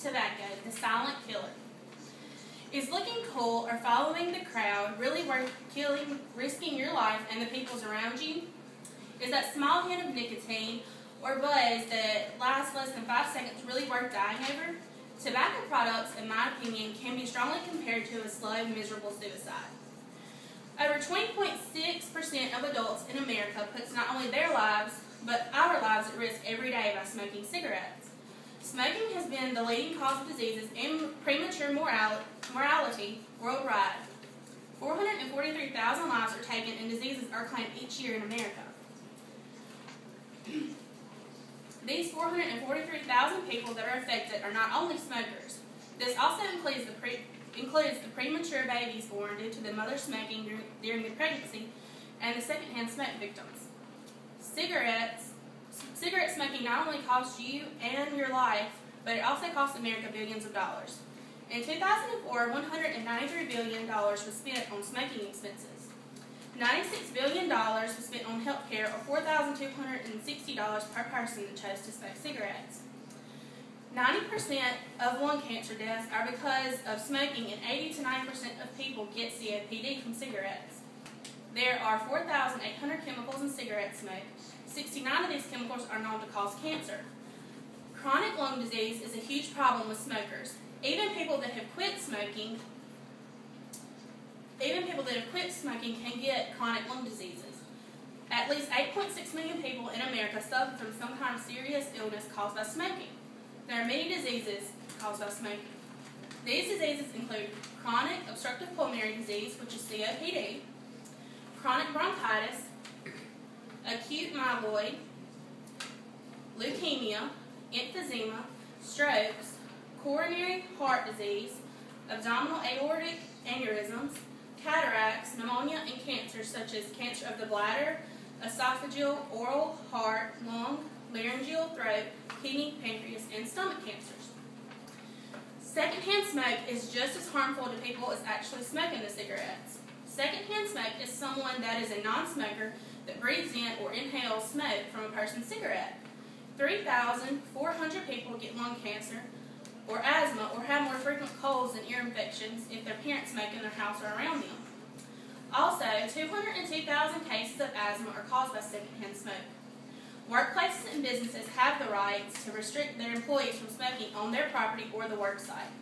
Tobacco, the silent killer. Is looking cool or following the crowd really worth risking your life and the people's around you? Is that small hit of nicotine or buzz that lasts less than 5 seconds really worth dying over? Tobacco products, in my opinion, can be strongly compared to a slow, miserable suicide. Over 20.6% of adults in America puts not only their lives, but our lives at risk every day by smoking cigarettes. Smoking has been the leading cause of diseases and premature mortality worldwide. 443,000 lives are taken and diseases are claimed each year in America. These 443,000 people that are affected are not only smokers. This also includes the premature babies born due to the mother smoking during the pregnancy and the secondhand smoke victims. Cigarette smoking not only costs you and your life, but it also costs America billions of dollars. In 2004, $193 billion was spent on smoking expenses. $96 billion was spent on health care, or $4,260 per person that chose to smoke cigarettes. 90% of lung cancer deaths are because of smoking, and 80 to 90% of people get COPD from cigarettes. There are 4,800 chemicals in cigarette smoke. 69 of these chemicals are known to cause cancer. Chronic lung disease is a huge problem with smokers. Even people that have quit smoking can get chronic lung diseases. At least 8.6 million people in America suffer from some kind of serious illness caused by smoking. There are many diseases caused by smoking. These diseases include chronic obstructive pulmonary disease, which is COPD, chronic bronchitis, acute myeloid, leukemia, emphysema, strokes, coronary heart disease, abdominal aortic aneurysms, cataracts, pneumonia, and cancers such as cancer of the bladder, esophageal, oral, heart, lung, laryngeal, throat, kidney, pancreas, and stomach cancers. Secondhand smoke is just as harmful to people as actually smoking the cigarettes. Secondhand smoke is someone that is a non-smoker that breathes in or inhales smoke from a person's cigarette. 3,400 people get lung cancer or asthma or have more frequent colds and ear infections if their parents smoke in their house or around them. Also, 202,000 cases of asthma are caused by secondhand smoke. Workplaces and businesses have the rights to restrict their employees from smoking on their property or the work site.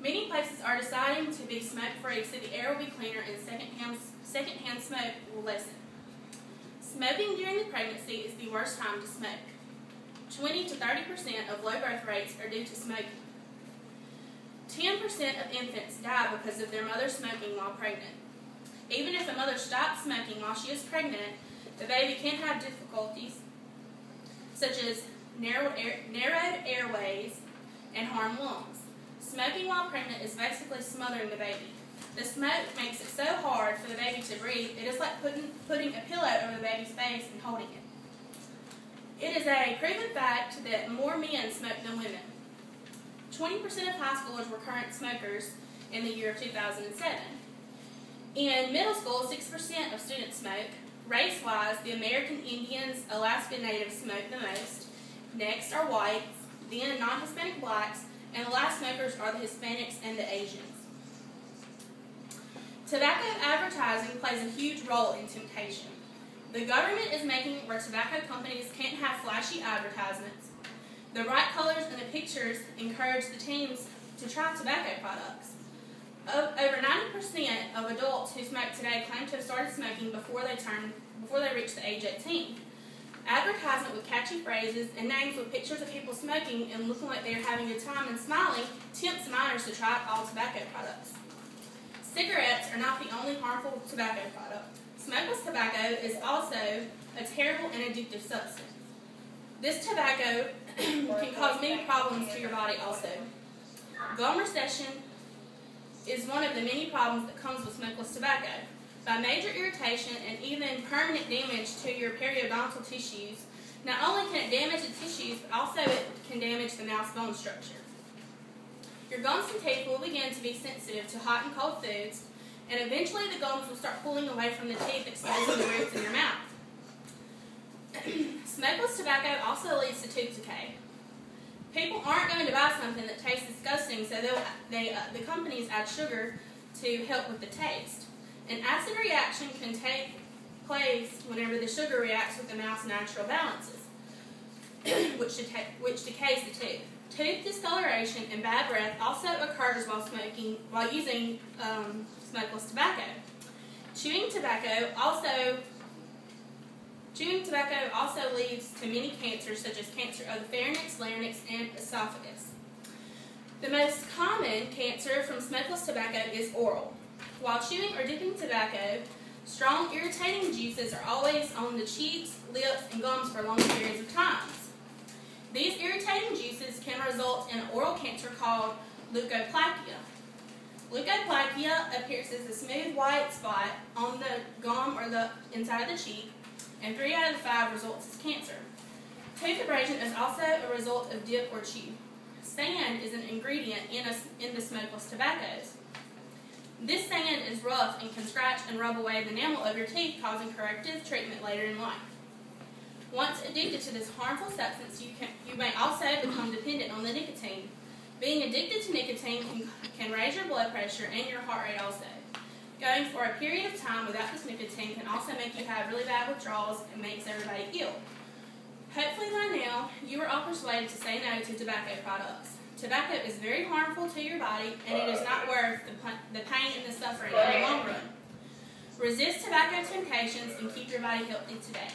Many places are deciding to be smoke-free so the air will be cleaner and secondhand smoke will lessen. Smoking during the pregnancy is the worst time to smoke. 20 to 30% of low birth rates are due to smoking. 10% of infants die because of their mother smoking while pregnant. Even if the mother stops smoking while she is pregnant, the baby can have difficulties such as narrowed airways and harmed lungs. Smoking while pregnant is basically smothering the baby. The smoke makes it so hard for the baby to breathe, it is like putting a pillow over the baby's face and holding it. It is a proven fact that more men smoke than women. 20% of high schoolers were current smokers in the year of 2007. In middle school, 6% of students smoke. Race-wise, the American Indians, Alaska Natives smoke the most. Next are whites, then non-Hispanic blacks, and the last smokers are the Hispanics and the Asians. Tobacco advertising plays a huge role in temptation. The government is making it where tobacco companies can't have flashy advertisements. The bright colors and the pictures encourage the teens to try tobacco products. Over 90% of adults who smoke today claim to have started smoking before they reach the age 18. Advertisement with catchy phrases and names with pictures of people smoking and looking like they are having a good time and smiling tempts minors to try all tobacco products. Cigarettes are not the only harmful tobacco product. Smokeless tobacco is also a terrible and addictive substance. This tobacco can cause many problems to your body also. Gum recession is one of the many problems that comes with smokeless tobacco. By major irritation and even permanent damage to your periodontal tissues, not only can it damage the tissues, but also it can damage the mouth's bone structure. Your gums and teeth will begin to be sensitive to hot and cold foods, and eventually the gums will start pulling away from the teeth, exposing the roots in your mouth. Smokeless tobacco also leads to tooth decay. People aren't going to buy something that tastes disgusting, so the companies add sugar to help with the taste. An acid reaction can take place whenever the sugar reacts with the mouth's natural balances, which decays the tooth. Tooth discoloration and bad breath also occurs while using smokeless tobacco. Chewing tobacco also leads to many cancers, such as cancer of the pharynx, larynx, and esophagus. The most common cancer from smokeless tobacco is oral. While chewing or dipping tobacco, strong irritating juices are always on the cheeks, lips, and gums for long periods of time. These irritating juices can result in oral cancer called leukoplakia. Leukoplakia appears as a smooth white spot on the gum or the inside of the cheek, and 3 out of the 5 results as cancer. Tooth abrasion is also a result of dip or chew. Sand is an ingredient in the smokeless tobaccos. This sand is rough and can scratch and rub away the enamel of your teeth, causing corrective treatment later in life. Once addicted to this harmful substance, you may also become dependent on the nicotine. Being addicted to nicotine can raise your blood pressure and your heart rate also. Going for a period of time without this nicotine can also make you have really bad withdrawals and makes everybody ill. Hopefully by now, you are all persuaded to say no to tobacco products. Tobacco is very harmful to your body, and it is not worth the pain and the suffering in the long run. Resist tobacco temptations and keep your body healthy today.